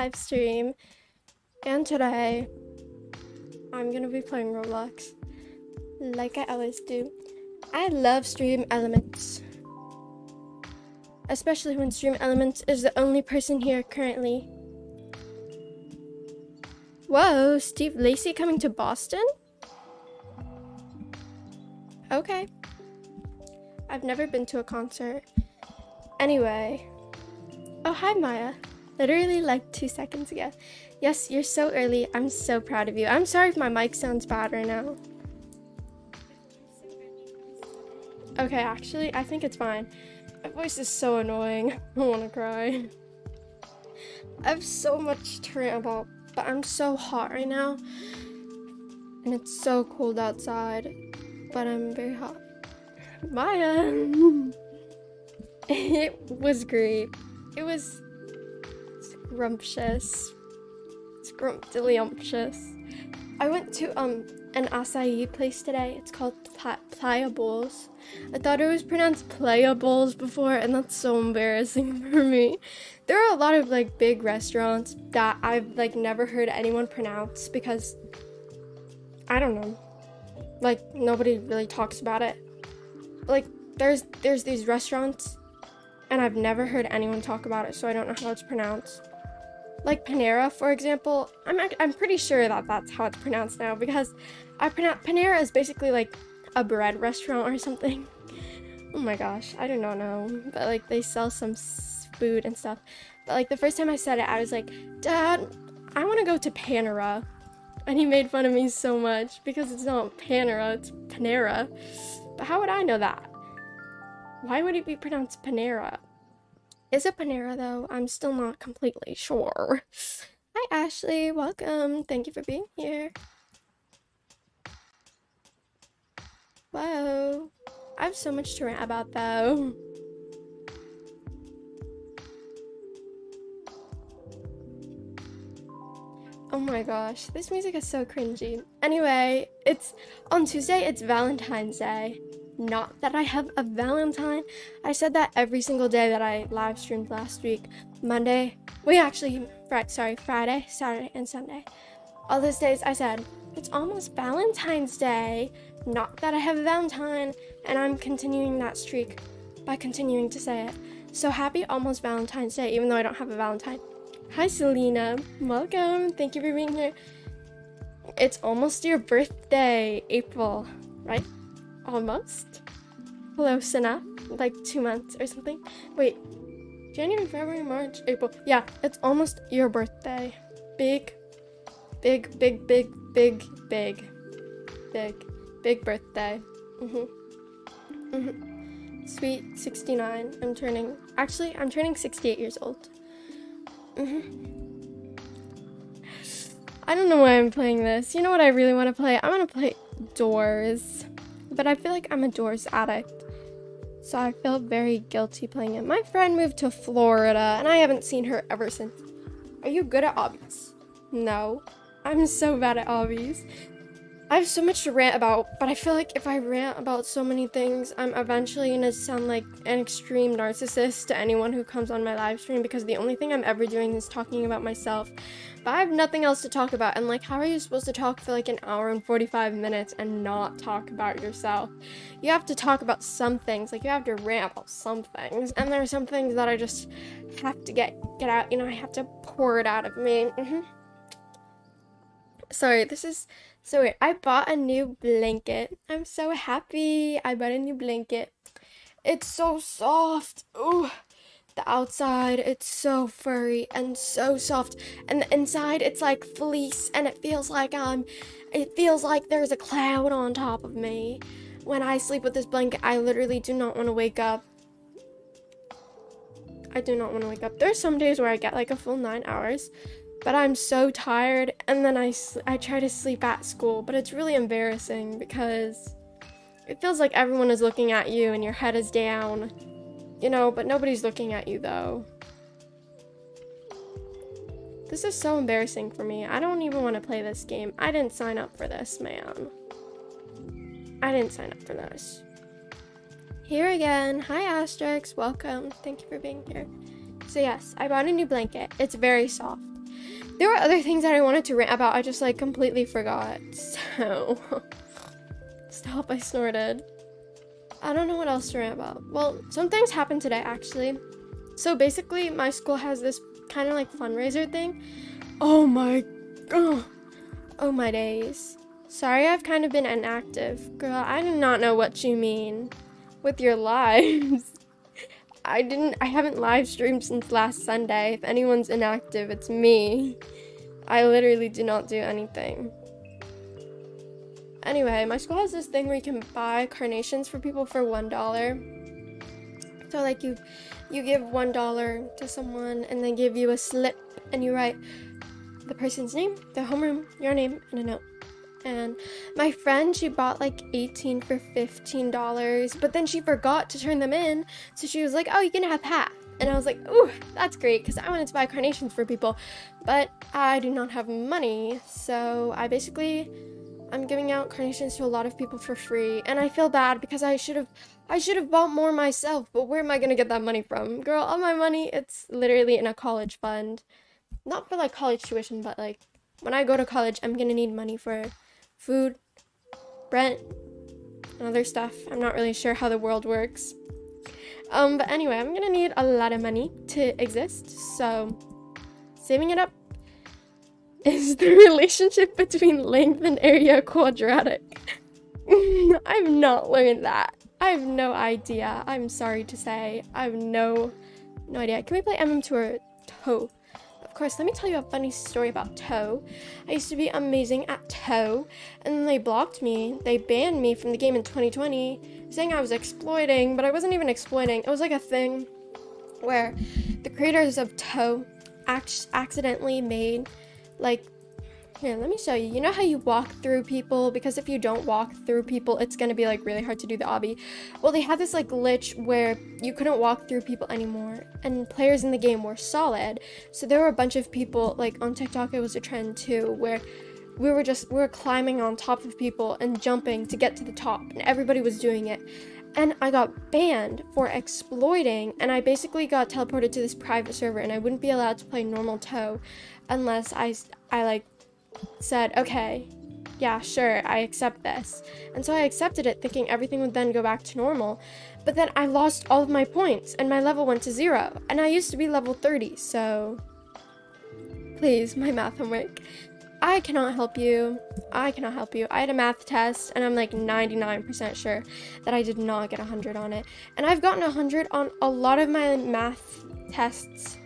live stream, and today I'm gonna be playing Roblox like I always do. I love Stream Elements, especially when Stream Elements is the only person here currently. Whoa, Steve Lacy coming to Boston? Okay. I've never been to a concert. Anyway. Oh, hi, Maya. Literally like 2 seconds ago. Yes, you're so early. I'm so proud of you. I'm sorry if my mic sounds bad right now. Okay, actually, I think it's fine. My voice is so annoying. I want to cry. I have so much to rant about, but I'm so hot right now. And it's so cold outside, but I'm very hot. Maya! It was great. It was scrumptious. Scrumptious. I went to an acai place today. It's called Playables. I thought it was pronounced Playables before, and that's so embarrassing for me. There are a lot of like big restaurants that I've like never heard anyone pronounce because I don't know. Like nobody really talks about it. Like there's these restaurants and I've never heard anyone talk about it, so I don't know how it's pronounced. Like Panera, for example, I'm pretty sure that that's how it's pronounced now because Panera is basically like a bread restaurant or something. Oh my gosh, I do not know, but like they sell some food and stuff. But like the first time I said it, I was like, Dad, I want to go to Panera. And he made fun of me so much because it's not Panera, it's Panera. But how would I know that? Why would it be pronounced Panera? Is it Panera though? I'm still not completely sure. Hi Ashley, welcome. Thank you for being here. Whoa. I have so much to rant about though. Oh my gosh, this music is so cringy. Anyway, it's on Tuesday, it's Valentine's Day. Not that I have a Valentine. I said that every single day that I live streamed last week. Monday, Friday, Saturday, and Sunday. All those days I said, it's almost Valentine's Day. Not that I have a Valentine, and I'm continuing that streak by continuing to say it. So happy almost Valentine's Day, even though I don't have a Valentine. Hi Selena, welcome, thank you for being here. It's almost your birthday, April, right? Almost. Hello, Sana. Like 2 months or something. Wait, January, February, March, April. Yeah, it's almost your birthday. Big birthday. Sweet 69. I'm turning 68 years old. I don't know why I'm playing this. You know what I really want to play? I want to play Doors. But I feel like I'm a Doors addict. So I feel very guilty playing it. My friend moved to Florida and I haven't seen her ever since. Are you good at obbies? No. I'm so bad at obbies. I have so much to rant about, but I feel like if I rant about so many things, I'm eventually gonna sound like an extreme narcissist to anyone who comes on my live stream because the only thing I'm ever doing is talking about myself. But I have nothing else to talk about, and like, how are you supposed to talk for like an hour and 45 minutes and not talk about yourself? You have to talk about some things, like you have to rant about some things, and there are some things that I just have to get out, you know, I have to pour it out of me. Sorry, this is so weird. I bought a new blanket. I'm so happy. I bought a new blanket. It's so soft. Ooh. The outside, it's so furry and so soft. And the inside, it's like fleece and it feels like there's a cloud on top of me. When I sleep with this blanket, I literally do not want to wake up. I do not want to wake up. There's some days where I get like a full 9 hours. But I'm so tired, and then I try to sleep at school, but it's really embarrassing because it feels like everyone is looking at you and your head is down, you know, but nobody's looking at you though. This is so embarrassing for me. I don't even want to play this game. I didn't sign up for this, man. I didn't sign up for this. Here again. Hi, Asterix. Welcome. Thank you for being here. So yes, I bought a new blanket. It's very soft. There were other things that I wanted to rant about. I just like completely forgot. So stop, I snorted. I don't know what else to rant about. Well, some things happened today actually. So basically my school has this kind of like fundraiser thing. Oh my days. Sorry, I've kind of been inactive. Girl, I do not know what you mean with your lives. I haven't live streamed since last Sunday. If anyone's inactive, it's me. I literally do not do anything. Anyway, my school has this thing where you can buy carnations for people for $1. So like you give $1 to someone and they give you a slip and you write the person's name, their homeroom, your name, and a note. And my friend, she bought like 18 for $15, but then she forgot to turn them in, so she was like, oh, you can have half. And I was like, ooh, that's great, because I wanted to buy carnations for people, but I do not have money, so I'm giving out carnations to a lot of people for free, and I feel bad because I should have bought more myself, but where am I gonna get that money from? Girl, all my money, it's literally in a college fund. Not for like college tuition, but like when I go to college, I'm gonna need money for food, rent, and other stuff. I'm not really sure how the world works. But anyway, I'm gonna need a lot of money to exist, so saving it up is the relationship between length and area quadratic. I've not learned that. I have no idea. I'm sorry to say. I have no idea. Can we play MM2 or Toe? Of course, let me tell you a funny story about Toe. I used to be amazing at Toe, and then they blocked me. They banned me from the game in 2020, saying I was exploiting, but I wasn't even exploiting. It was like a thing where the creators of Toe accidentally made, like, here, let me show you. You know how you walk through people? Because if you don't walk through people, it's gonna be like really hard to do the obby. Well, they had this like glitch where you couldn't walk through people anymore, and players in the game were solid. So there were a bunch of people, like on TikTok it was a trend too, where we were climbing on top of people and jumping to get to the top, and everybody was doing it. And I got banned for exploiting, and I basically got teleported to this private server, and I wouldn't be allowed to play normal Toe unless I like said, okay, yeah, sure, I accept this. And so I accepted it, thinking everything would then go back to normal. But then I lost all of my points, and my level went to 0. And I used to be level 30, so please, my math homework. I cannot help you. I had a math test, and I'm like 99% sure that I did not get 100 on it. And I've gotten 100 on a lot of my math tests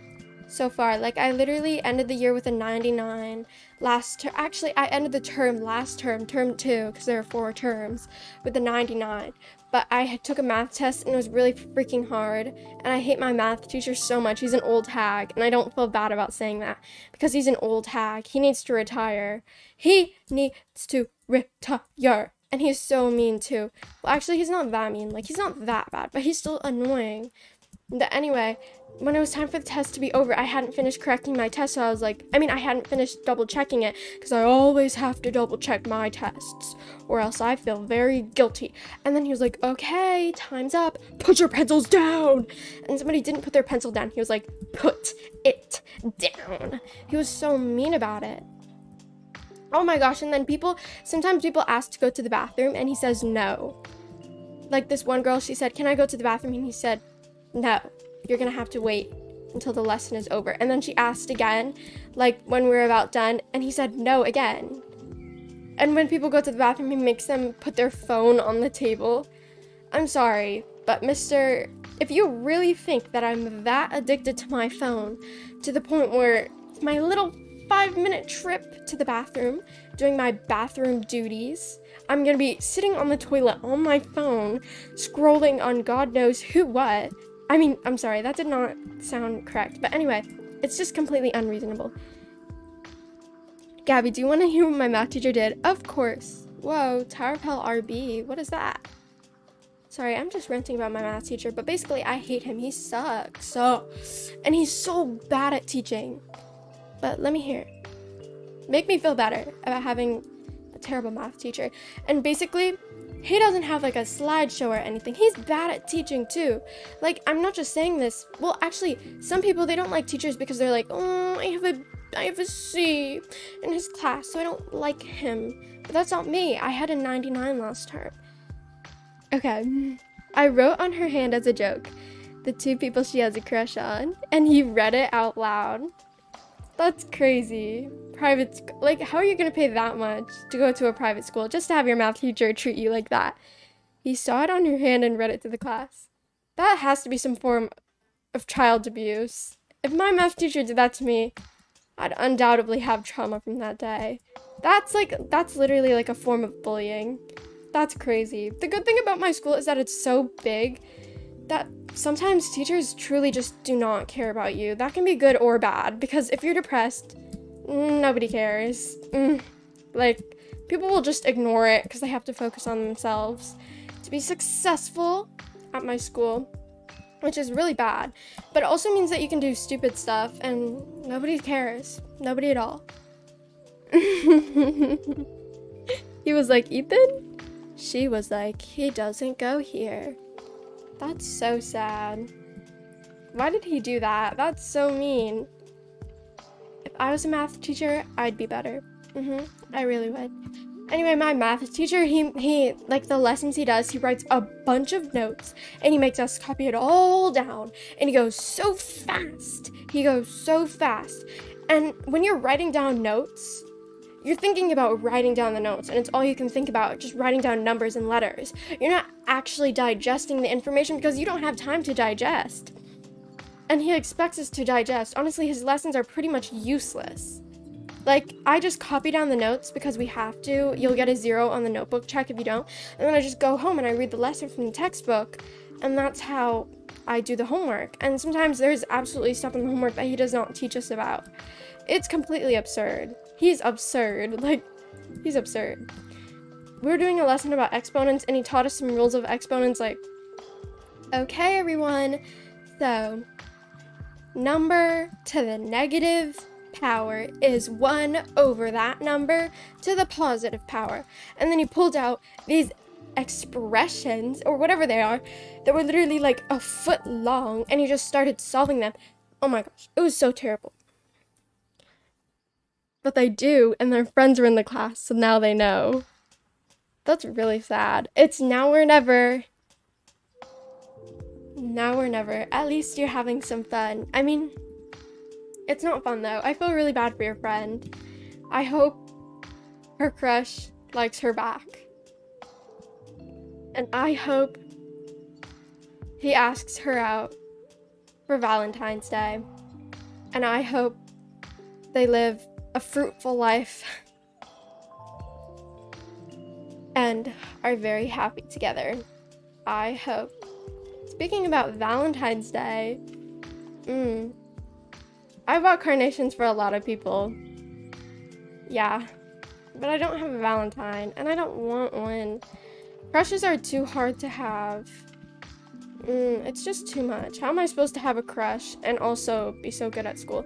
so far. Like, I literally ended the year with a 99 actually, I ended the term last term 2, because there are 4 terms, with a 99. But I took a math test, and it was really freaking hard, and I hate my math teacher so much. He's an old hag, and I don't feel bad about saying that, because he's an old hag. He needs to retire. He needs to retire. And he's so mean too. Well, actually, he's not that mean. Like, he's not that bad, but he's still annoying. But anyway, when it was time for the test to be over, I hadn't finished correcting my test, so I was like, I hadn't finished double checking it, because I always have to double check my tests, or else I feel very guilty. And then he was like, okay, time's up, put your pencils down. And somebody didn't put their pencil down. He was like, put it down. He was so mean about it. Oh my gosh. And then sometimes people ask to go to the bathroom, and he says no. Like this one girl, she said, can I go to the bathroom? And he said, no. You're gonna have to wait until the lesson is over. And then she asked again, like when we were about done, and he said no again. And when people go to the bathroom, he makes them put their phone on the table. I'm sorry, but mister, if you really think that I'm that addicted to my phone to the point where my little 5-minute trip to the bathroom, doing my bathroom duties, I'm gonna be sitting on the toilet on my phone, scrolling on God knows who what. I'm sorry, that did not sound correct. But anyway, it's just completely unreasonable. Gabby, do you want to hear what my math teacher did? Of course. Whoa, Tower of Hell RB. What is that? Sorry, I'm just ranting about my math teacher. But basically, I hate him. He sucks. And he's so bad at teaching. But let me hear. Make me feel better about having a terrible math teacher. And basically, he doesn't have like a slideshow or anything. He's bad at teaching too. Like, I'm not just saying this. Well, actually, some people, they don't like teachers because they're like, oh, I have a I have a C in his class, so I don't like him. But that's not me. I had a 99 last term. Okay. I wrote on her hand as a joke the 2 people she has a crush on, and he read it out loud. That's crazy. Private school. Like, how are you gonna pay that much to go to a private school just to have your math teacher treat you like that? He saw it on her hand and read it to the class. That has to be some form of child abuse. If my math teacher did that to me, I'd undoubtedly have trauma from that day. That's literally like a form of bullying. That's crazy. The good thing about my school is that it's so big that sometimes teachers truly just do not care about you. That can be good or bad, because if you're depressed, nobody cares. Like, people will just ignore it because they have to focus on themselves to be successful at my school, which is really bad. But it also means that you can do stupid stuff and nobody cares. Nobody at all. He was like, Ethan? She was like, he doesn't go here. That's so sad. Why did he do that? That's so mean. If I was a math teacher, I'd be better. I really would. Anyway, my math teacher, he like the lessons he does, he writes a bunch of notes and he makes us copy it all down, and he goes so fast. And when you're writing down notes, you're thinking about writing down the notes, and it's all you can think about, just writing down numbers and letters. You're not actually digesting the information because you don't have time to digest. And he expects us to digest. Honestly, his lessons are pretty much useless. Like, I just copy down the notes because we have to. You'll get a 0 on the notebook check if you don't. And then I just go home and I read the lesson from the textbook. And that's how I do the homework. And sometimes there's absolutely stuff in the homework that he does not teach us about. It's completely absurd. He's absurd. Like, he's absurd. We were doing a lesson about exponents, and he taught us some rules of exponents, like, okay, everyone, so number to the negative power is 1 over that number to the positive power. And then he pulled out these expressions, or whatever they are, that were literally like a foot long, and he just started solving them. Oh my gosh, it was so terrible. But they do, and their friends were in the class, so now they know. That's really sad. It's now or never. Now or never. At least you're having some fun. I mean, it's not fun though. I feel really bad for your friend. I hope her crush likes her back. And I hope he asks her out for Valentine's Day. And I hope they live a fruitful life and are very happy together. I hope. Speaking about Valentine's Day, I bought carnations for a lot of people. Yeah, but I don't have a Valentine, and I don't want one. Crushes are too hard to have. It's just too much. How am I supposed to have a crush and also be so good at school?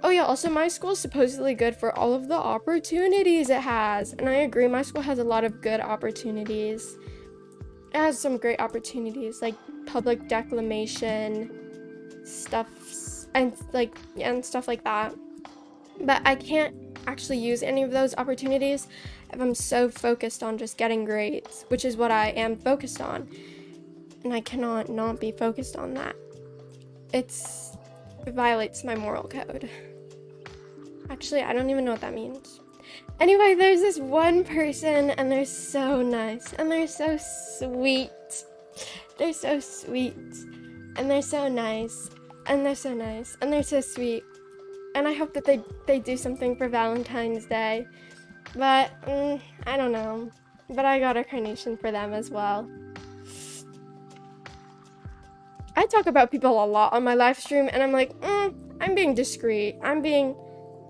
Oh yeah, also my school is supposedly good for all of the opportunities it has. And I agree, my school has a lot of good opportunities. It has some great opportunities, like public declamation, stuff, and stuff like that. But I can't actually use any of those opportunities if I'm so focused on just getting grades, which is what I am focused on. And I cannot not be focused on that. It violates my moral code. Actually, I don't even know what that means. Anyway, there's this one person, and they're so nice, and they're so sweet. They're so sweet, and they're so nice, and they're so nice, and they're so sweet. And I hope that they do something for Valentine's Day. But, I don't know. But I got a carnation for them as well. I talk about people a lot on my live stream, and I'm like, I'm being discreet.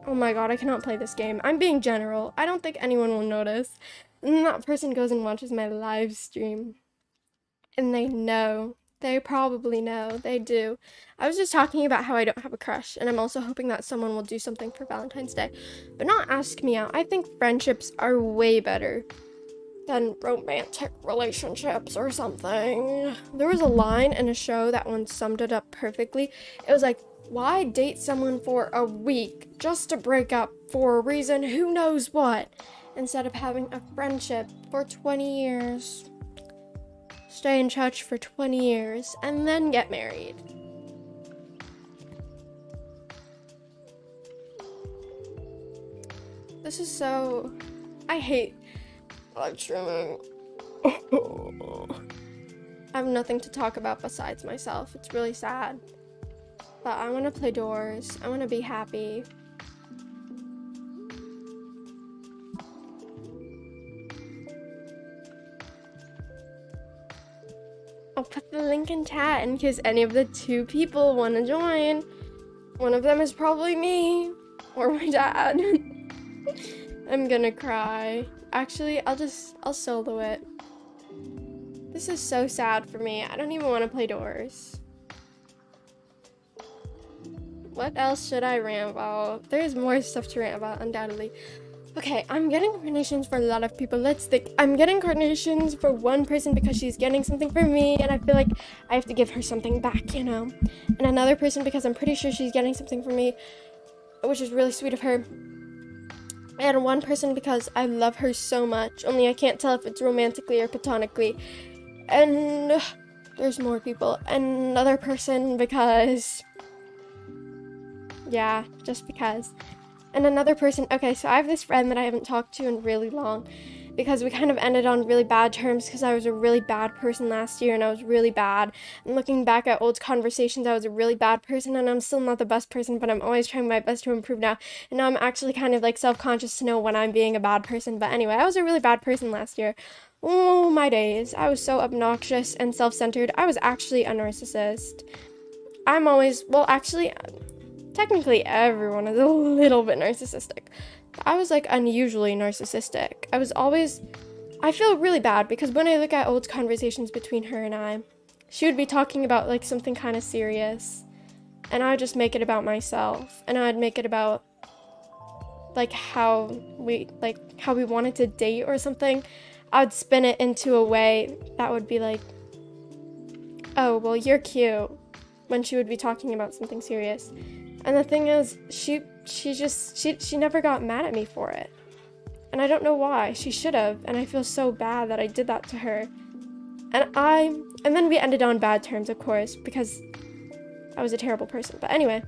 Oh my god, I cannot play this game. I'm being general. I don't think anyone will notice. And that person goes and watches my live stream. And they know. They probably know. They do. I was just talking about how I don't have a crush, and I'm also hoping that someone will do something for Valentine's Day. But not ask me out. I think friendships are way better than romantic relationships or something. There was a line in a show that once summed it up perfectly. It was like, Why date someone for a week just to break up for a reason who knows what, instead of having a friendship for 20 years? Stay in touch for 20 years and then get married. This is so... I hate live streaming. I have nothing to talk about besides myself. It's really sad. But I want to play doors. I want to be happy. I'll put the link in chat in case any of the 2 people want to join. One of them is probably me or my dad. I'm gonna cry. Actually, I'll solo it. This is so sad for me. I don't even want to play doors. What else should I rant about? There's more stuff to rant about, undoubtedly. Okay, I'm getting carnations for a lot of people. Let's think. I'm getting carnations for one person because she's getting something for me, and I feel like I have to give her something back, you know? And another person because I'm pretty sure she's getting something for me, which is really sweet of her. And one person because I love her so much, only I can't tell if it's romantically or platonically. And there's more people. And another person because... yeah, just because. And another person, okay, so I have this friend that I haven't talked to in really long because we kind of ended on really bad terms because I was a really bad person last year and I was really bad. And looking back at old conversations, I was a really bad person and I'm still not the best person, but I'm always trying my best to improve now. And now I'm actually kind of like self-conscious to know when I'm being a bad person. But anyway, I was a really bad person last year. Oh, my days. I was so obnoxious and self-centered. I was actually a narcissist. I'm always, well, actually... technically, everyone is a little bit narcissistic. I was, like, unusually narcissistic. I feel really bad because when I look at old conversations between her and I, she would be talking about, like, something kind of serious. And I would just make it about myself. And I'd make it about, like, how we wanted to date or something. I would spin it into a way that would be like, oh, well, you're cute. When she would be talking about something serious. And the thing is, she never got mad at me for it. And I don't know why. She should have. And I feel so bad that I did that to her. And then we ended on bad terms, of course, because I was a terrible person. But anyway.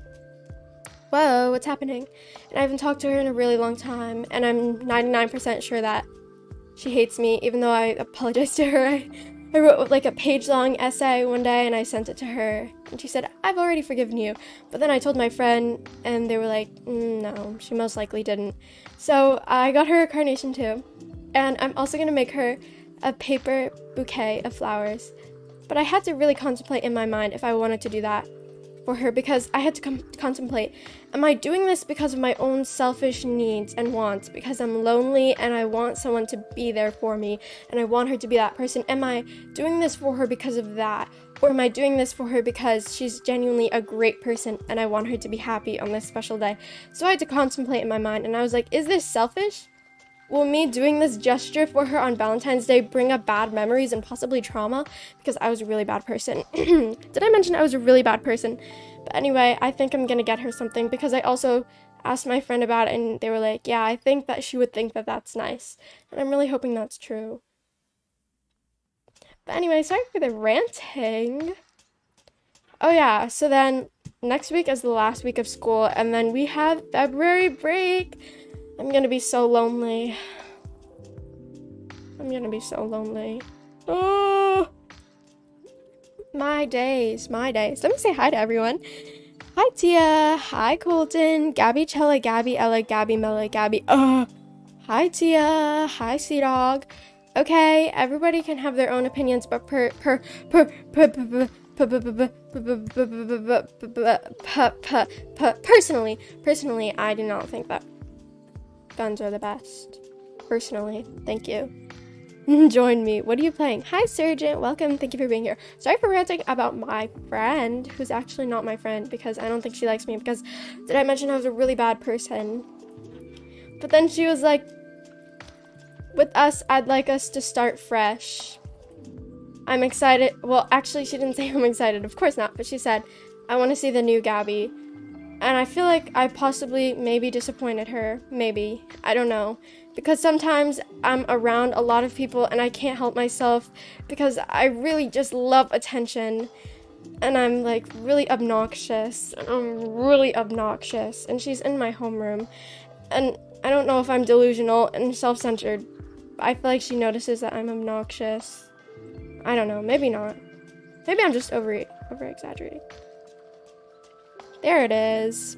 Whoa, what's happening? And I haven't talked to her in a really long time. And I'm 99% sure that she hates me, even though I apologized to her. I wrote like a page-long essay one day and I sent it to her. And she said, I've already forgiven you. But then I told my friend and they were like, no, she most likely didn't. So I got her a carnation too. And I'm also going to make her a paper bouquet of flowers. But I had to really contemplate in my mind if I wanted to do that for her because I had to contemplate, am I doing this because of my own selfish needs and wants, because I'm lonely and I want someone to be there for me and I want her to be that person? Am I doing this for her because of that? Or am I doing this for her because she's genuinely a great person and I want her to be happy on this special day? So I had to contemplate in my mind and I was like, is this selfish? Will me doing this gesture for her on Valentine's Day bring up bad memories and possibly trauma? Because I was a really bad person. Did I mention I was a really bad person? But anyway, I think I'm gonna get her something because I also asked my friend about it and they were like, yeah, I think that she would think that that's nice. And I'm really hoping that's true. But anyway, sorry for the ranting. Oh yeah, so then next week is the last week of school and then we have February break. I'm gonna be so lonely. I'm gonna be so lonely. Oh, my days, my days. Let me say hi to everyone. Hi, Tia. Hi, Colton. Gabby, Chella, Gabby, Ella, Gabby, Mella, Gabby. Hi, Tia. Hi, Sea Dog. Okay, everybody can have their own opinions, but personally, I do not think that guns are the best. Personally, thank you. Join me. What are you playing? Hi, Sergeant. Welcome. Thank you for being here. Sorry for ranting about my friend, who's actually not my friend, because I don't think she likes me, because did I mention I was a really bad person? But then she was like, with us, I'd like us to start fresh. I'm excited. Well, actually, she didn't say I'm excited. Of course not. But she said, I want to see the new Gabby. And I feel like I possibly maybe disappointed her. Maybe. I don't know. Because sometimes I'm around a lot of people and I can't help myself because I really just love attention. And I'm like really obnoxious. And she's in my homeroom. And I don't know if I'm delusional and self-centered. I feel like she notices that I'm obnoxious. I don't know. Maybe not. Maybe I'm just over-exaggerating. There it is.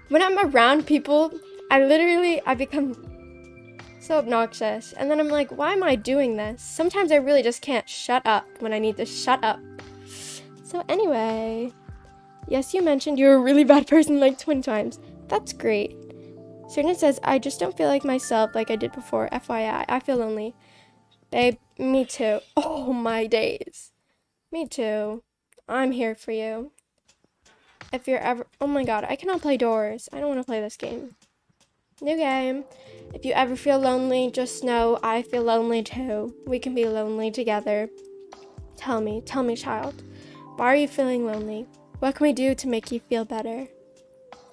When I'm around people, I become so obnoxious. And then I'm like, why am I doing this? Sometimes I really just can't shut up when I need to shut up. So anyway, yes, you mentioned you're a really bad person like 20 times. That's great. Serena says, I just don't feel like myself like I did before. FYI, I feel lonely. Babe, me too. Oh my days. Me too. I'm here for you. If you're ever... Oh my god, I cannot play doors. I don't want to play this game. New game. If you ever feel lonely, just know I feel lonely too. We can be lonely together. Tell me, child. Why are you feeling lonely? What can we do to make you feel better?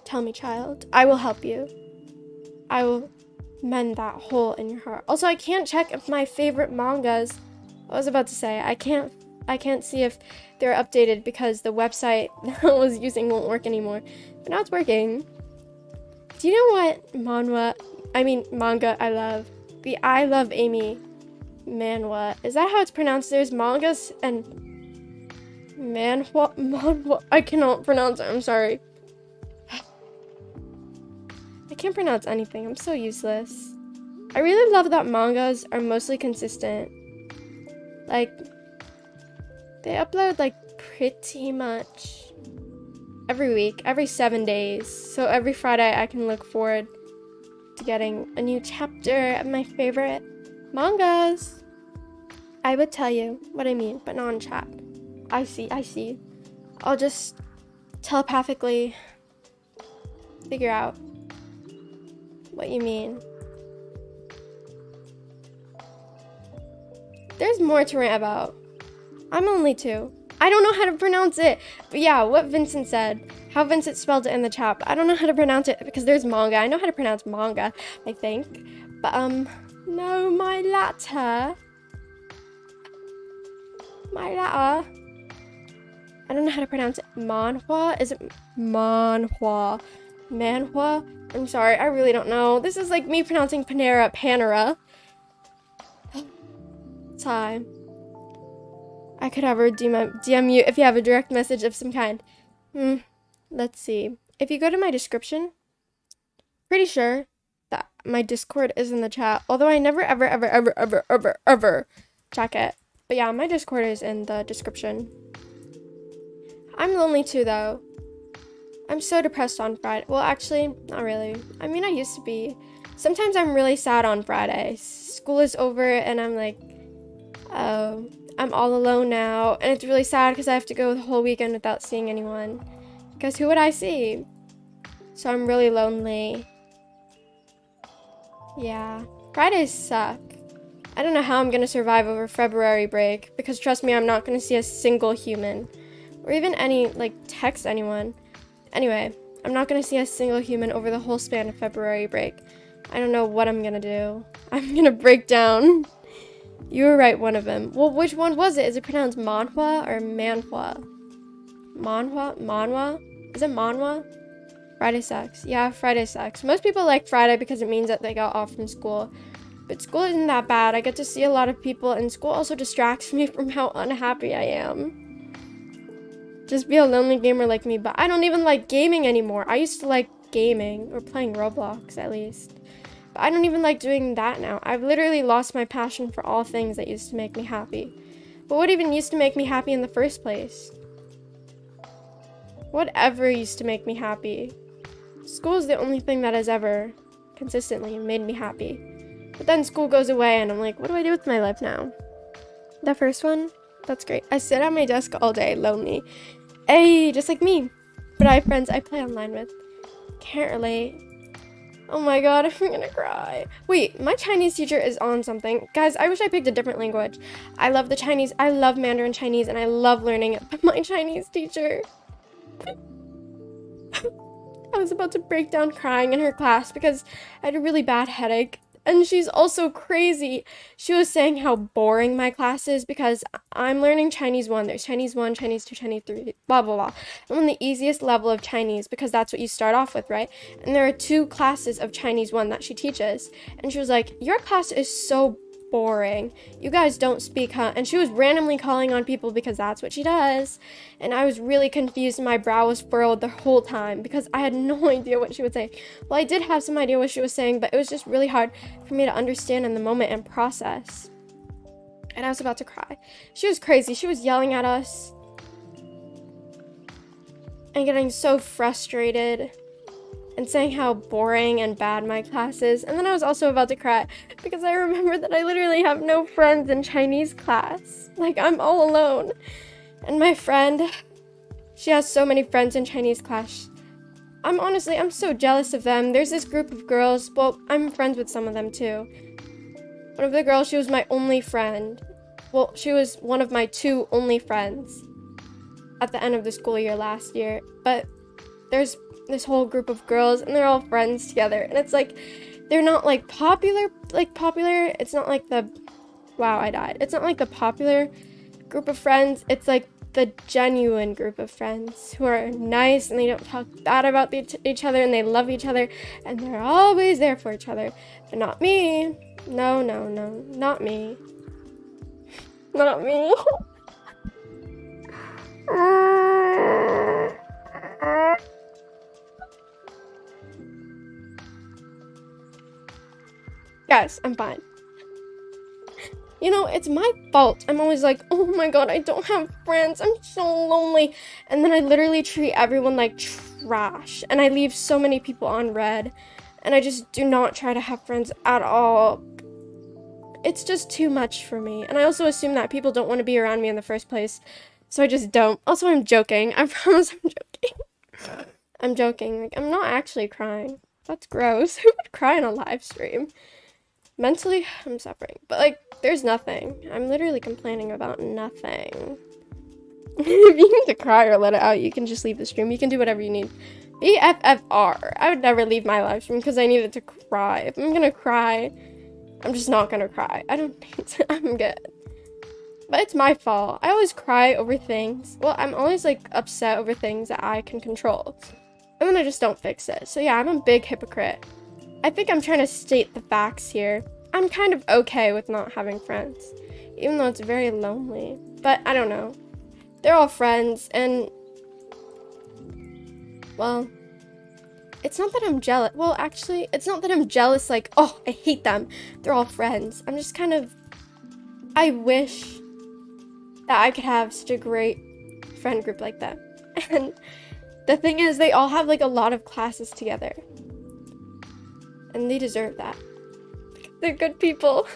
Tell me, child. I will help you. I will mend that hole in your heart. Also, I can't check if my favorite mangas... I was about to say, I can't see if they're updated because the website I was using won't work anymore. But now it's working. Do you know what manga I love? The I Love Amy manhwa. Is that how it's pronounced? There's mangas and manhwa. I cannot pronounce it. I'm sorry. I can't pronounce anything. I'm so useless. I really love that mangas are mostly consistent. Like, they upload like pretty much every week, every 7 days. So every Friday I can look forward to getting a new chapter of my favorite mangas. I would tell you what I mean, but not in chat. I see. I'll just telepathically figure out what you mean. There's more to rant about. I'm only 2. I don't know how to pronounce it. But yeah, what Vincent said. How Vincent spelled it in the chat. But I don't know how to pronounce it because there's manga. I know how to pronounce manga, I think. But, no, my letter. I don't know how to pronounce it. Manhwa? Is it manhwa? Manhwa? I'm sorry, I really don't know. This is like me pronouncing Panera. Sigh. I could ever DM you if you have a direct message of some kind. Let's see. If you go to my description, pretty sure that my Discord is in the chat. Although I never ever check it. But yeah, my Discord is in the description. I'm lonely too, though. I'm so depressed on Friday. Well, actually, not really. I mean, I used to be. Sometimes I'm really sad on Friday. School is over and I'm like, oh, I'm all alone now. And it's really sad because I have to go the whole weekend without seeing anyone. Because who would I see? So I'm really lonely. Yeah. Fridays suck. I don't know how I'm going to survive over February break. Because trust me, I'm not going to see a single human. Or even text anyone. Anyway, I'm not going to see a single human over the whole span of February break. I don't know what I'm going to do. I'm going to break down. You were right, one of them. Well, which one was it? Is it pronounced manhwa or manhwa? Manhwa? Is it manhwa? Friday sucks. Yeah, Friday sucks. Most people like Friday because it means that they got off from school. But school isn't that bad. I get to see a lot of people, and school also distracts me from how unhappy I am. Just be a lonely gamer like me, but I don't even like gaming anymore. I used to like gaming, or playing Roblox at least. But I don't even like doing that now. I've literally lost my passion for all things that used to make me happy. But what even used to make me happy in the first place? Whatever used to make me happy. School is the only thing that has ever consistently made me happy. But then school goes away and I'm like, what do I do with my life now? The first one? That's great. I sit at my desk all day, lonely. Hey, just like me. But I have friends I play online with. Can't relate. Oh my god, I'm gonna cry. Wait, my Chinese teacher is on something. Guys, I wish I picked a different language. I love the Chinese. I love Mandarin Chinese, and I love learning it. But my Chinese teacher... I was about to break down crying in her class because I had a really bad headache. And she's also crazy. She was saying how boring my class is because I'm learning Chinese 1. There's Chinese 1, Chinese 2, Chinese 3, blah, blah, blah. I'm on the easiest level of Chinese because that's what you start off with, right? And there are 2 classes of Chinese 1 that she teaches. And she was like, your class is so boring. You guys don't speak, huh? And she was randomly calling on people because that's what she does. And I was really confused and my brow was furrowed the whole time because I had no idea what she would say. Well, I did have some idea what she was saying, but it was just really hard for me to understand in the moment and process. And I was about to cry. She was crazy. She was yelling at us and getting so frustrated and saying how boring and bad my class is. And then I was also about to cry because I remember that I literally have no friends in Chinese class. Like, I'm all alone. And my friend, she has so many friends in Chinese class. I'm so jealous of them. There's this group of girls. Well, I'm friends with some of them too. One of the girls, she was my only friend. Well, she was one of my 2 only friends at the end of the school year last year. But there's this whole group of girls and they're all friends together, and it's like they're not like popular. It's not like the it's not like the popular group of friends. It's like the genuine group of friends who are nice and they don't talk bad about each other and they love each other and they're always there for each other. But not me. No, not me. Not me. Guys, I'm fine. You know, it's my fault. I'm always like, oh my god, I don't have friends. I'm so lonely. And then I literally treat everyone like trash. And I leave so many people on red. And I just do not try to have friends at all. It's just too much for me. And I also assume that people don't want to be around me in the first place. So I just don't. Also, I'm joking. I promise I'm joking. I'm joking. Like, I'm not actually crying. That's gross. Who would cry on a live stream? Mentally, I'm suffering. But, like, there's nothing. I'm literally complaining about nothing. If you need to cry or let it out, you can just leave the stream. You can do whatever you need. BFFR. I would never leave my live stream because I needed to cry. If I'm gonna cry, I'm just not gonna cry. I don't need to. I'm good. But it's my fault. I always cry over things. Well, I'm always, like, upset over things that I can control. And then I just don't fix it. So, yeah, I'm a big hypocrite. I think I'm trying to state the facts here. I'm kind of okay with not having friends, even though it's very lonely. But I don't know. They're all friends, and, well, it's not that I'm jealous. Well, actually, it's not that I'm jealous, like, oh, I hate them. They're all friends. I'm just kind of, I wish that I could have such a great friend group like them. And the thing is, they all have, like, a lot of classes together. And they deserve that. They're good people.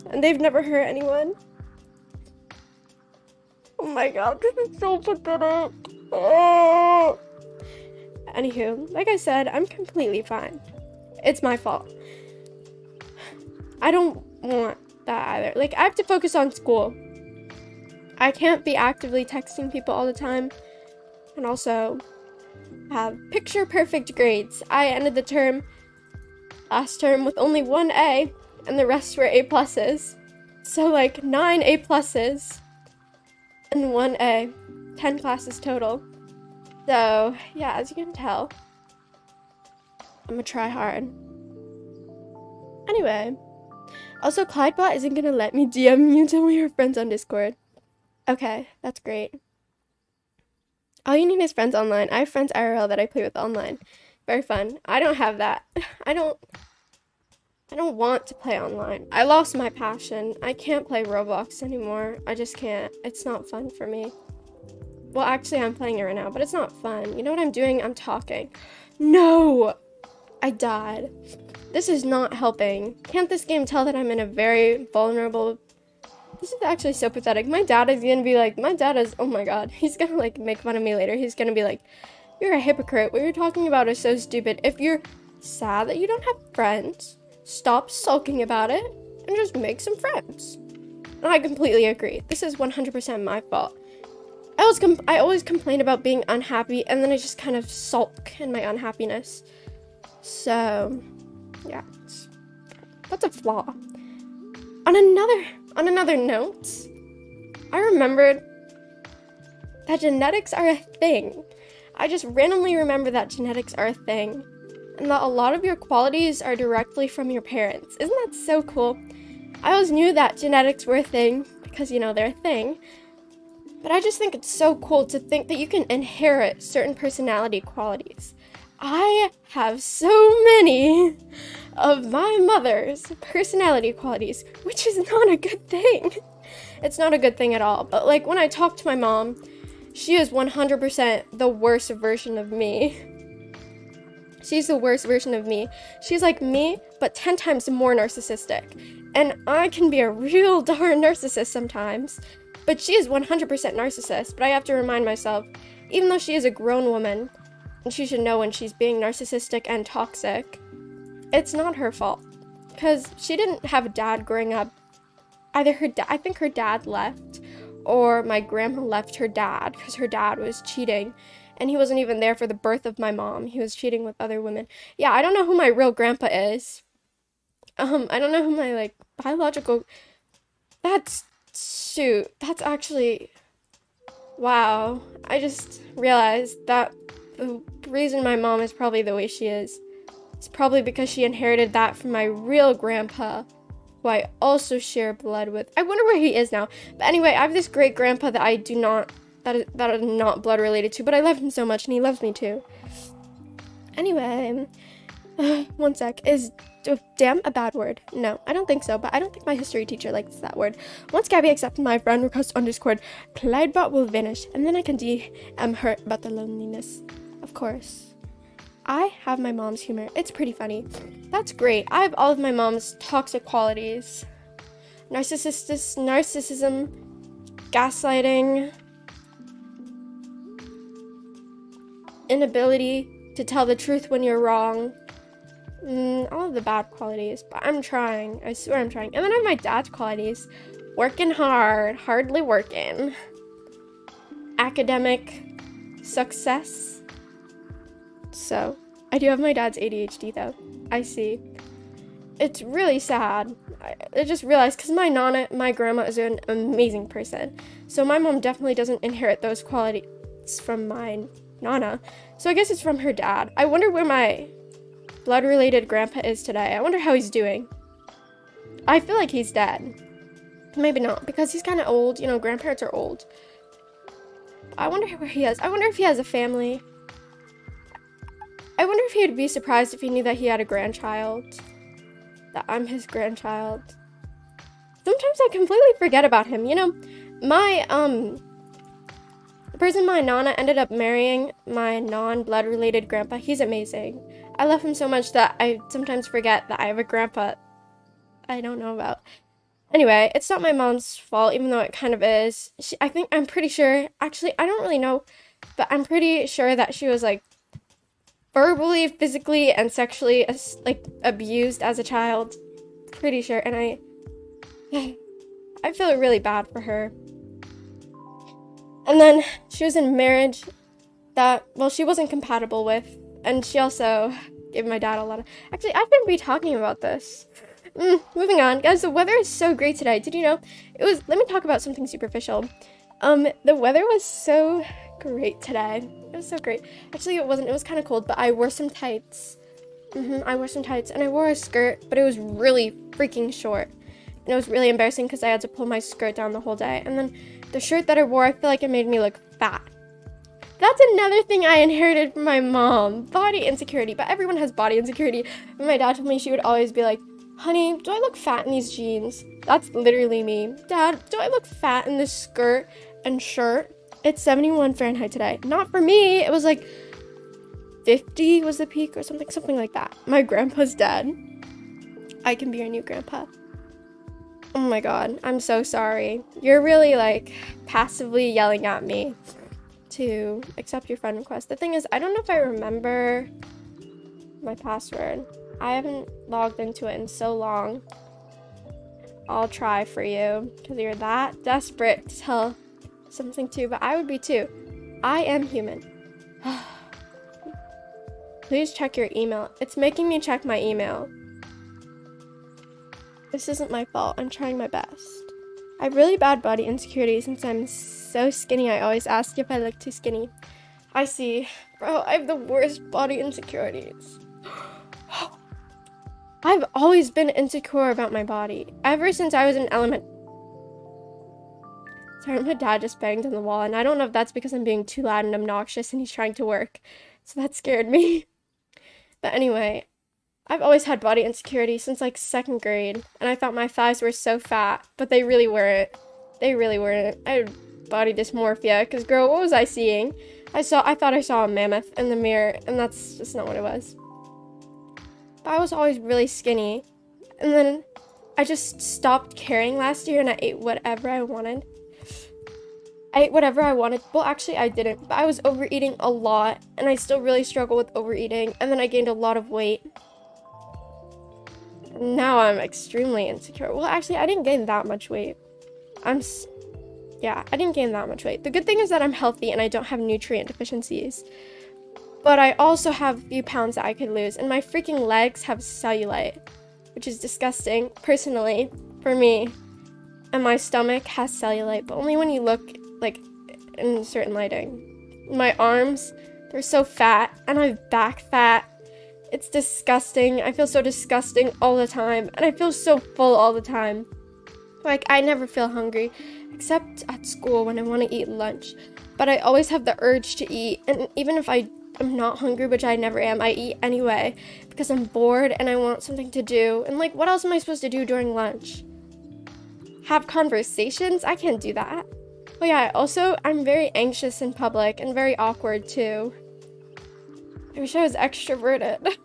And they've never hurt anyone. Oh my god, this is so pathetic. Oh. Anywho, like I said, I'm completely fine. It's my fault. I don't want that either. Like, I have to focus on school. I can't be actively texting people all the time. And also have picture perfect grades. I ended the term last term with only 1 A and the rest were A pluses. So like 9 A pluses and 1 A. 10 classes total. So yeah, as you can tell, I'm gonna try hard. Anyway, also Clydebot isn't gonna let me DM you till we are friends on Discord. Okay, that's great. All you need is friends online. I have friends IRL that I play with online. Very fun. I don't have that. I don't want to play online. I lost my passion. I can't play Roblox anymore. I just can't. It's not fun for me. Well, actually, I'm playing it right now, but it's not fun. You know what I'm doing? I'm talking. No! I died. This is not helping. Can't this game tell that I'm in a very vulnerable This is actually so pathetic. My dad is gonna be like, oh my god, he's gonna like make fun of me later. He's gonna be like, you're a hypocrite. What you're talking about is so stupid. If you're sad that you don't have friends, stop sulking about it and just make some friends. And I completely agree. This is 100% my fault. I always complain about being unhappy, and then I just kind of sulk in my unhappiness. So, yeah, that's a flaw. On another note, I remembered that genetics are a thing. I just randomly remember that genetics are a thing, and that a lot of your qualities are directly from your parents. Isn't that so cool? I always knew that genetics were a thing because, you know, they're a thing. But I just think it's so cool to think that you can inherit certain personality qualities. I have so many of my mother's personality qualities, which is not a good thing. It's not a good thing at all. But like when I talk to my mom, she is 100% the worst version of me. She's the worst version of me. She's like me, but 10 times more narcissistic. And I can be a real darn narcissist sometimes. But she is 100% narcissist, but I have to remind myself, even though she is a grown woman, and she should know when she's being narcissistic and toxic, it's not her fault. Because she didn't have a dad growing up. Either I think her dad left, or my grandma left her dad, because her dad was cheating, and he wasn't even there for the birth of my mom. He was cheating with other women. Yeah, I don't know who my real grandpa is. I don't know who my, like, biological... That's actually, wow. I just realized that the reason my mom is probably the way she is probably because she inherited that from my real grandpa, who I also share blood with. I wonder where he is now. But anyway, I have this great grandpa that that is not blood related to, but I love him so much and he loves me too. Anyway, one sec. Is damn a bad word? No, I don't think so, but I don't think my history teacher likes that word. Once Gabby accepts my friend request on Discord, Cloudbot will vanish, and then I can DM her about the loneliness. Of course. I have my mom's humor. It's pretty funny. That's great. I have all of my mom's toxic qualities. Narcissism, gaslighting, inability to tell the truth when you're wrong. All of the bad qualities, but I'm trying. I swear I'm trying. And then I have my dad's qualities. Working hard, hardly working. Academic success. So, I do have my dad's ADHD though. I see. It's really sad. I just realized, because my grandma is an amazing person. So my mom definitely doesn't inherit those qualities from my Nana. So I guess it's from her dad. I wonder where my blood-related grandpa is today. I wonder how he's doing. I feel like he's dead. Maybe not, because he's kind of old. You know, grandparents are old. I wonder where he is. I wonder if he has a family. I wonder if he would be surprised if he knew that he had a grandchild. That I'm his grandchild. Sometimes I completely forget about him. You know, the person my Nana ended up marrying, my non-blood related grandpa, he's amazing. I love him so much that I sometimes forget that I have a grandpa I don't know about. Anyway, it's not my mom's fault, even though it kind of is. I'm pretty sure, actually, I don't really know, but I'm pretty sure that she was, like, verbally, physically, and sexually, like, abused as a child. Pretty sure, and I feel really bad for her. And then she was in a marriage that, well, she wasn't compatible with, and she also gave my dad a lot of... Actually, I've been talking about this. Moving on. Guys, the weather is so great today. Did you know? Let me talk about something superficial. The weather was so great today. It was so great. Actually, it wasn't. It was kind of cold, but I wore some tights. I wore some tights, and I wore a skirt, but it was really freaking short. And it was really embarrassing because I had to pull my skirt down the whole day. And then the shirt that I wore, I feel like it made me look fat. That's another thing I inherited from my mom. Body insecurity. But everyone has body insecurity. And my dad told me she would always be like, honey, do I look fat in these jeans? That's literally me. Dad, do I look fat in this skirt and shirt? It's 71 Fahrenheit today. Not for me. It was like 50 was the peak or something like that. My grandpa's dead. I can be your new grandpa. Oh my god, I'm so sorry. You're really like passively yelling at me to accept your friend request. The thing is, I don't know if I remember my password. I haven't logged into it in so long. I'll try for you because you're that desperate to tell something to, but I would be too. I am human. Please check your email. It's making me check my email. This isn't my fault. I'm trying my best. I have really bad body insecurity since I'm so skinny. I always ask if I look too skinny. I see. Bro, I have the worst body insecurities. I've always been insecure about my body. Ever since I was in Sorry, my dad just banged on the wall, and I don't know if that's because I'm being too loud and obnoxious and he's trying to work. So that scared me. But anyway, I've always had body insecurity since like 2nd grade, and I thought my thighs were so fat, but they really weren't. They really weren't. I had body dysmorphia, because girl, what was I seeing? I thought I saw a mammoth in the mirror, and that's just not what it was. But I was always really skinny, and then I just stopped caring last year, and I ate whatever I wanted. Well, actually, I didn't, but I was overeating a lot, and I still really struggle with overeating, and then I gained a lot of weight. Now I'm extremely insecure. Well, actually, I didn't gain that much weight. I didn't gain that much weight. The good thing is that I'm healthy and I don't have nutrient deficiencies. But I also have a few pounds that I could lose, and my freaking legs have cellulite, which is disgusting, personally, for me. And my stomach has cellulite, but only when you look, like, in certain lighting. My arms, they're so fat, and I have back fat. It's disgusting. I feel so disgusting all the time, and I feel so full all the time. Like, I never feel hungry, except at school when I want to eat lunch. But I always have the urge to eat, and even if I'm not hungry, which I never am, I eat anyway, because I'm bored and I want something to do. And like, what else am I supposed to do during lunch? Have conversations? I can't do that. Oh yeah, also, I'm very anxious in public and very awkward too. I wish I was extroverted.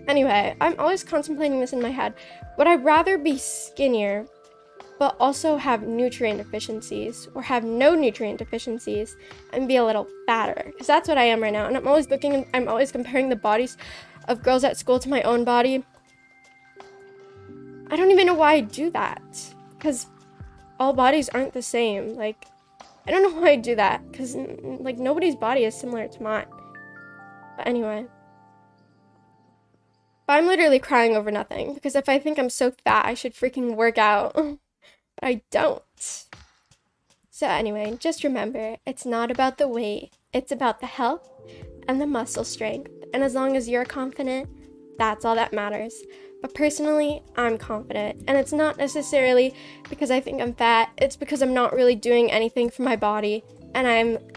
Anyway, I'm always contemplating this in my head. Would I rather be skinnier, but also have nutrient deficiencies, or have no nutrient deficiencies and be a little fatter? Because that's what I am right now, and I'm always comparing the bodies of girls at school to my own body. I don't even know why I do that, because all bodies aren't the same. Like, I don't know why I do that, because like nobody's body is similar to mine. But anyway, but I'm literally crying over nothing, because if I think I'm so fat, I should freaking work out. But I don't. So anyway, just remember, it's not about the weight, it's about the health and the muscle strength. And as long as you're confident, that's all that matters. But personally, I'm confident, and it's not necessarily because I think I'm fat, it's because I'm not really doing anything for my body, and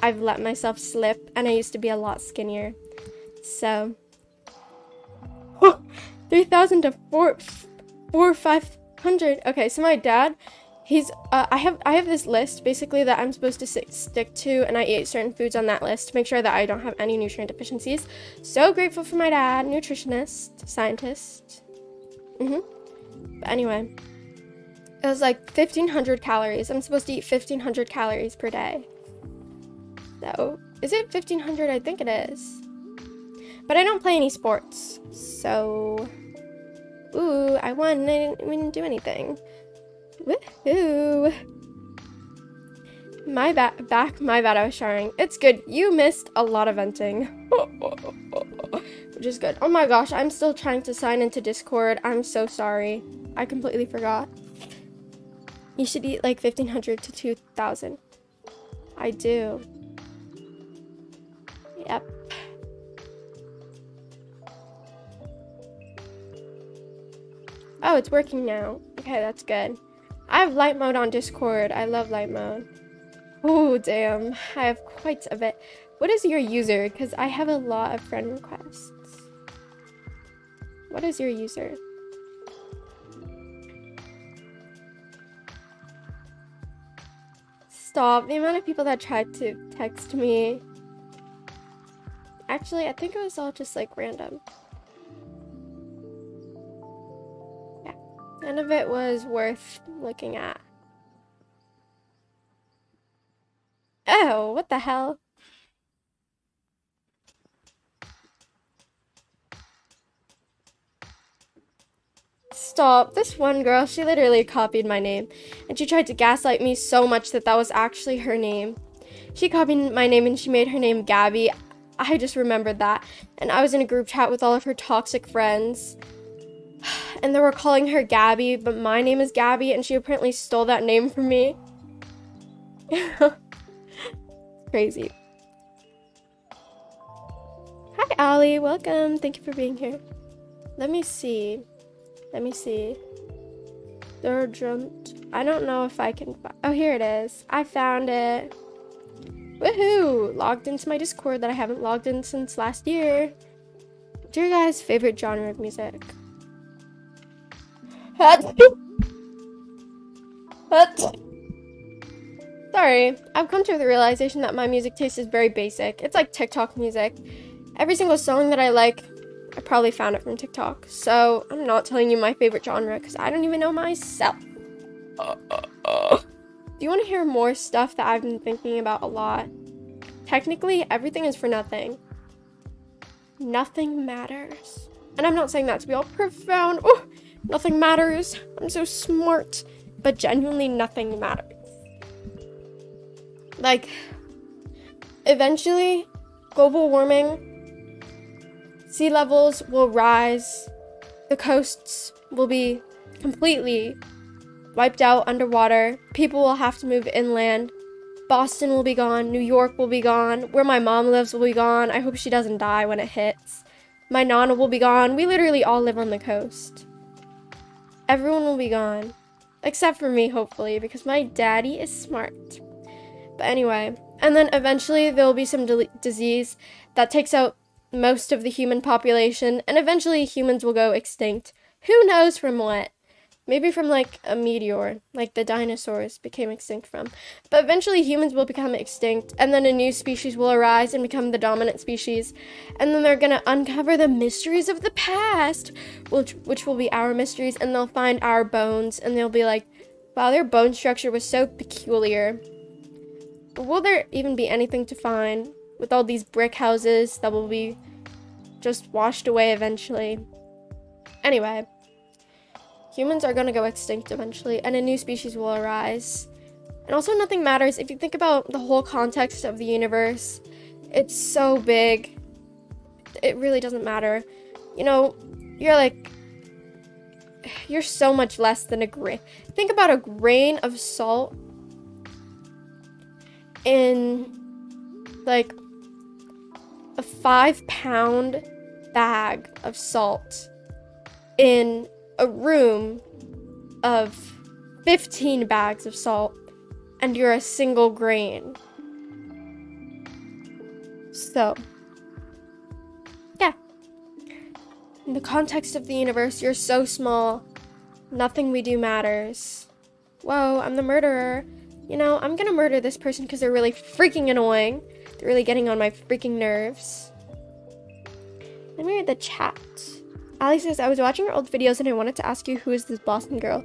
I've let myself slip, and I used to be a lot skinnier. So 3,000 to 500. Okay, so my dad, he's I have this list basically that I'm supposed to stick to, and I eat certain foods on that list to make sure that I don't have any nutrient deficiencies. So grateful for my dad, nutritionist, scientist. But anyway, it was like 1,500 calories. I'm supposed to eat 1,500 calories per day. So, is it 1,500? I think it is. But I don't play any sports, so... Ooh, I won. I didn't do anything. Woohoo! My bad, I was showering. It's good. You missed a lot of venting. Which is good. Oh my gosh, I'm still trying to sign into Discord. I'm so sorry. I completely forgot. You should eat like 1,500 to 2,000. I do. Yep. Oh, it's working now. Okay, that's good. I have light mode on Discord. I love light mode. Oh, damn. I have quite a bit. What is your user? Because I have a lot of friend requests. What is your user? Stop. The amount of people that tried to text me. Actually, I think it was all just like random. Yeah. None of it was worth looking at. Oh, what the hell? Stop. This one girl, she literally copied my name. And she tried to gaslight me so much that that was actually her name. She copied my name and she made her name Gabby. I just remembered that. And I was in a group chat with all of her toxic friends. And they were calling her Gabby, but my name is Gabby, and she apparently stole that name from me. Crazy. Hi, Allie. Welcome. Thank you for being here. Let me see. Urgent. I don't know if I can. Oh, here it is. I found it. Woohoo! Logged into my Discord that I haven't logged in since last year. What's your guys' favorite genre of music? Sorry, I've come to the realization that my music taste is very basic. It's like TikTok music. Every single song that I like, I probably found it from TikTok. So I'm not telling you my favorite genre because I don't even know myself. Do you want to hear more stuff that I've been thinking about a lot? Technically, everything is for nothing. Nothing matters. And I'm not saying that to be all profound. Oh, nothing matters. I'm so smart. But genuinely nothing matters. Like, eventually, global warming, sea levels will rise, the coasts will be completely wiped out underwater, people will have to move inland, Boston will be gone, New York will be gone, where my mom lives will be gone. I hope she doesn't die when it hits. My nana will be gone. We literally all live on the coast. Everyone will be gone. Except for me, hopefully, because my daddy is smart. But anyway, and then eventually there will be some disease that takes out most of the human population, and eventually humans will go extinct. Who knows from what? Maybe from like a meteor, like the dinosaurs became extinct from. But eventually humans will become extinct, and then a new species will arise and become the dominant species. And then they're gonna uncover the mysteries of the past, which will be our mysteries, and they'll find our bones, and they'll be like, wow, their bone structure was so peculiar. But will there even be anything to find with all these brick houses that will be just washed away eventually? Anyway, humans are going to go extinct eventually, and a new species will arise. And also, nothing matters. If you think about the whole context of the universe, it's so big. It really doesn't matter. You know, you're so much less than a grain. Think about a grain of salt in like a 5-pound bag of salt in a room of 15 bags of salt, and you're a single grain. So, yeah. In the context of the universe, you're so small. Nothing we do matters. Whoa, I'm the murderer. You know, I'm gonna murder this person because they're really freaking annoying. They're really getting on my freaking nerves. Let me read the chat. Ali says, I was watching your old videos and I wanted to ask you, who is this Boston girl?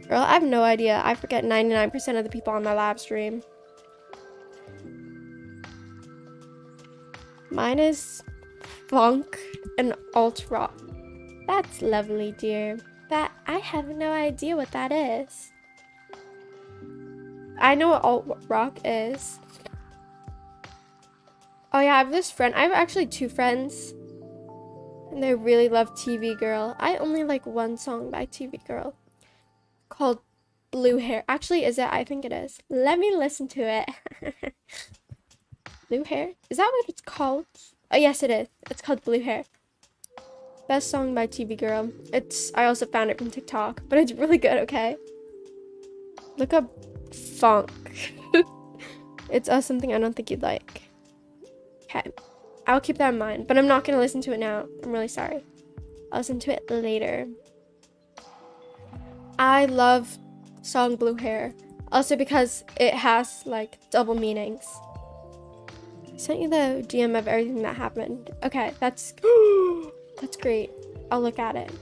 Girl, I have no idea. I forget 99% of the people on my live stream. Mine is funk and alt rock. That's lovely, dear. That I have no idea what that is. I know what alt rock is. Oh yeah, I have this friend. I have actually 2 friends. And they really love TV Girl. I only like one song by TV Girl. Called Blue Hair. Actually, is it? I think it is. Let me listen to it. Blue Hair? Is that what it's called? Oh yes, it is. It's called Blue Hair. Best song by TV Girl. I also found it from TikTok. But it's really good, okay? Look up funk. It's something I don't think you'd like. Okay. I'll keep that in mind, but I'm not going to listen to it now. I'm really sorry. I'll listen to it later. I love song Blue Hair. Also because it has, like, double meanings. I sent you the GM of everything that happened. Okay, that's great. I'll look at it.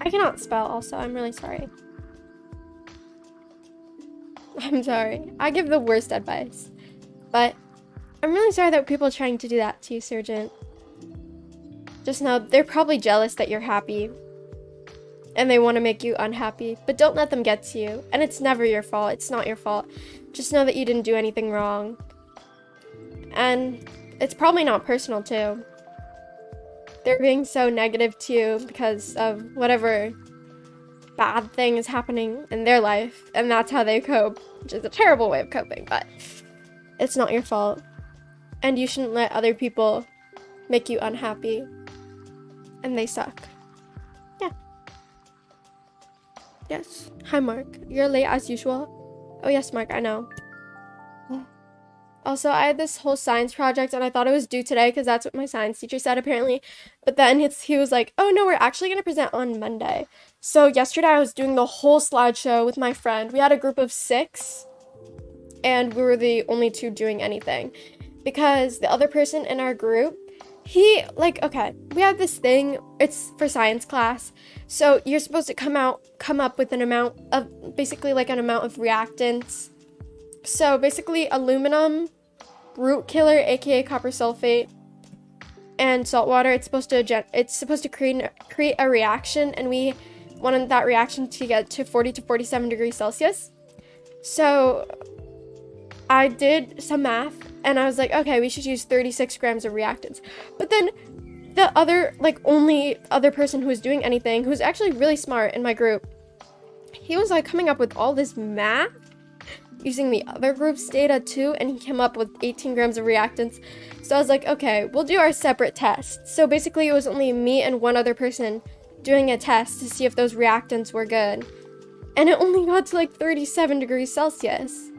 I cannot spell also. I'm really sorry. I'm sorry. I give the worst advice. But I'm really sorry that people are trying to do that to you, Sergeant. Just know they're probably jealous that you're happy. And they want to make you unhappy. But don't let them get to you. And it's never your fault. It's not your fault. Just know that you didn't do anything wrong. And it's probably not personal, too. They're being so negative to you because of whatever bad thing is happening in their life. And that's how they cope. Which is a terrible way of coping. But it's not your fault. And you shouldn't let other people make you unhappy. And they suck. Yeah. Yes. Hi, Mark. You're late as usual. Oh, yes, Mark. I know. Also, I had this whole science project, and I thought it was due today because that's what my science teacher said, apparently. But then he was like, oh, no, we're actually going to present on Monday. So yesterday, I was doing the whole slideshow with my friend. We had a group of 6, and we were the only 2 doing anything. Because the other person in our group, okay, we have this thing, it's for science class, so you're supposed to come up with an amount of, basically like an amount of reactants. So basically aluminum, root killer, aka copper sulfate, and salt water, it's supposed to create a reaction, and we wanted that reaction to get to 40 to 47 degrees Celsius. So I did some math, and I was like, okay, we should use 36 grams of reactants. But then the only other person who was doing anything, who was actually really smart in my group, he was like coming up with all this math using the other group's data too, and he came up with 18 grams of reactants. So I was like, okay, we'll do our separate tests. So basically it was only me and one other person doing a test to see if those reactants were good. And it only got to like 37 degrees Celsius.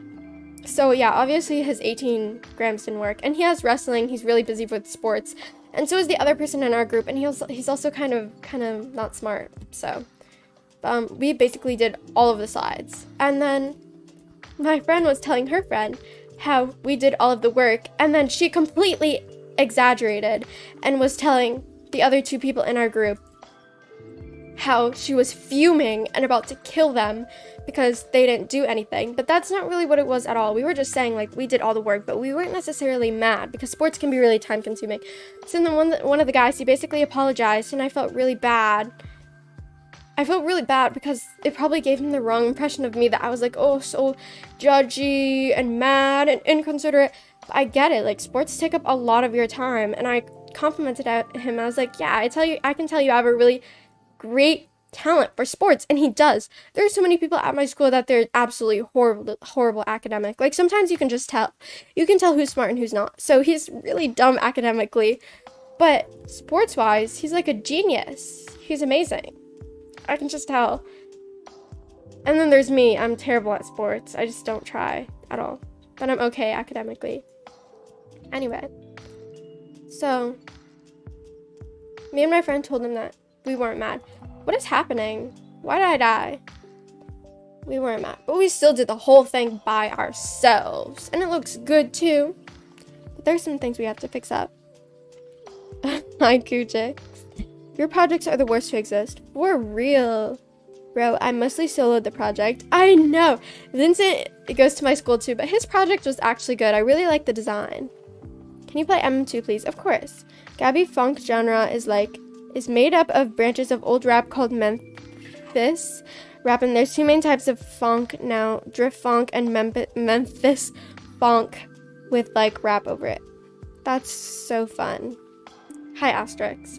So yeah, obviously his 18 grams didn't work. And he has wrestling, he's really busy with sports. And so is the other person in our group, and he's also kind of not smart. So we basically did all of the slides. And then my friend was telling her friend how we did all of the work, and then she completely exaggerated and was telling the other 2 people in our group how she was fuming and about to kill them because they didn't do anything. But that's not really what it was at all. We were just saying, like, we did all the work, but we weren't necessarily mad because sports can be really time consuming. So then one of the guys, he basically apologized, and I felt really bad. I felt really bad because it probably gave him the wrong impression of me, that I was like, oh, so judgy and mad and inconsiderate. But I get it, like, sports take up a lot of your time, and I complimented him. I was like, yeah, I can tell you I have a really great talent for sports, and he does. There's so many people at my school that they're absolutely horrible academic. Like, sometimes you can just tell. You can tell who's smart and who's not. So he's really dumb academically, but sports-wise, he's like a genius. He's amazing. I can just tell. And then there's me. I'm terrible at sports. I just don't try at all. But I'm okay academically. Anyway. So, me and my friend told him that we weren't mad. What is happening? Why did I die? We weren't mad. But we still did the whole thing by ourselves. And it looks good too. But there's some things we have to fix up. Hi, Kuja. Your projects are the worst to exist. For real. Bro, I mostly soloed the project. I know. Vincent, it goes to my school too, but his project was actually good. I really like the design. Can you play MM2, please? Of course. Gabby funk genre is made up of branches of old rap called Memphis rap, and there's 2 main types of funk now, drift funk and Memphis funk with like rap over it. That's so fun. Hi, Asterix.